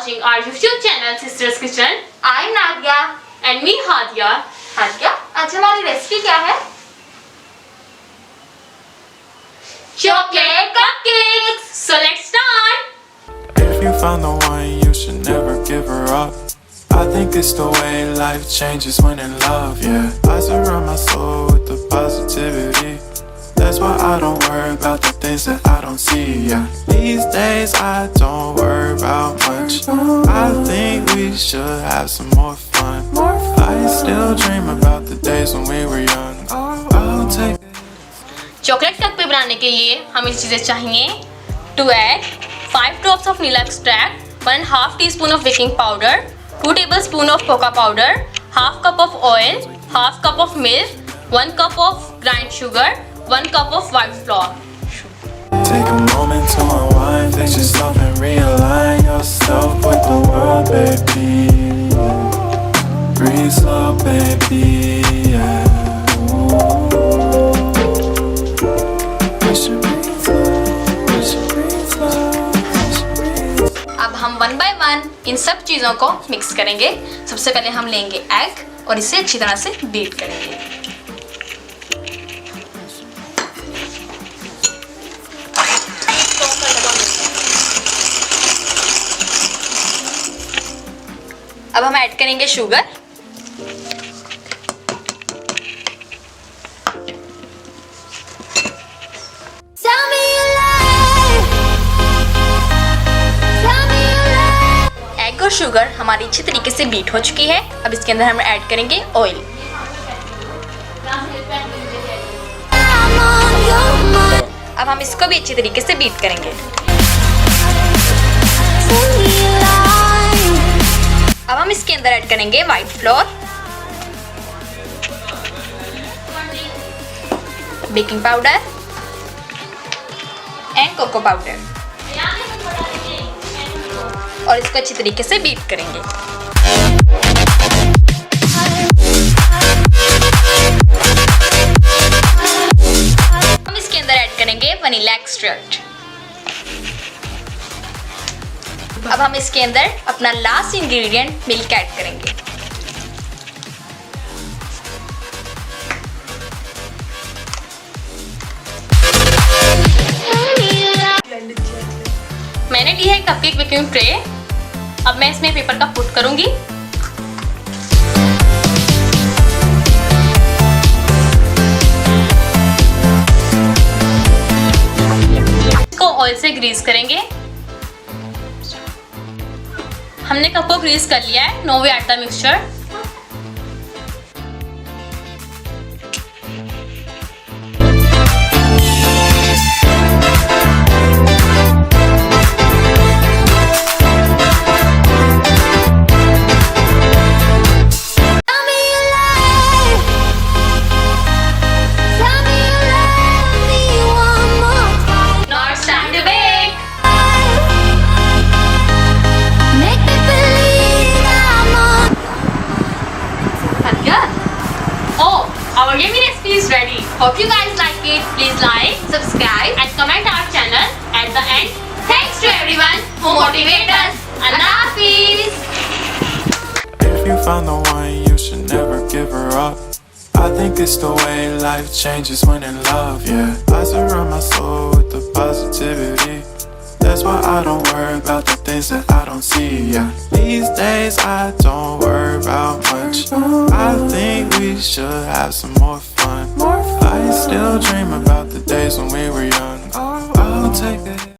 watching our YouTube channel Sister's Kitchen. I'm Nadia And me Hadia. Hadiya, आज हमारी recipe क्या है? Chocolate Cupcakes. So let's start. If you found the one, you should never give her up. I think it's the way life changes when in love, yeah. I surround my soul with the positivity. That's why I don't worry about the things that I don't see, yeah. These days I don't worry about much. I think we should have some more fun. I still dream about the days when we were young. I'll take it. Chocolate cup पे बनाने के लिए हमें चीज़ें चाहिए 2 egg, 5 drops of vanilla extract, 1.5 teaspoon of baking powder, 2 tablespoon of cocoa powder, half cup of oil, half cup of milk, 1 cup of grind sugar, 1 cup of white flour. Take a moment to unwind, fix yourself and realign yourself with the world, baby. Breathe slow, baby, yeah. अब हम 1 by 1 इन सब चीज़ों को mix करेंगे। सबसे पहले हम लेंगे एग और इसे अच्छी तरह से बीट करेंगे। अब हम ऐड करेंगे शुगर, एग और शुगर हमारी अच्छी तरीके से बीट हो चुकी है। अब इसके अंदर हम ऐड करेंगे ऑयल। अब हम इसको भी अच्छी तरीके से बीट करेंगे। अब हम इसके अंदर ऐड करेंगे white flour, baking powder and cocoa powder और इसको अच्छी तरीके से बीट करेंगे। हम इसके अंदर ऐड करेंगे वनीला एक्सट्रैक्ट। अब हम इसके अंदर अपना लास्ट इंग्रेडिएंट मिल्क ऐड करेंगे। मैंने ली है कपकेक बेकिंग ट्रे। अब मैं इसमें पेपर का पुट करूंगी। इसको ऑयल से ग्रीस करेंगे। हमने कप को ग्रीस कर लिया है। No way add the mixture. Our yummy recipe is ready. Hope you guys like it. Please like, subscribe and comment our channel. At the end, thanks to everyone who motivate us. Allah Hafiz. If you found the one, you should never give her up. I think it's the way life changes when in love, yeah. I surround my soul with the positivity. That's why I don't worry about the things that I don't see, yeah. These days I don't worry about much. I think we should have some more fun. I still dream about the days when we were young. I'll take it.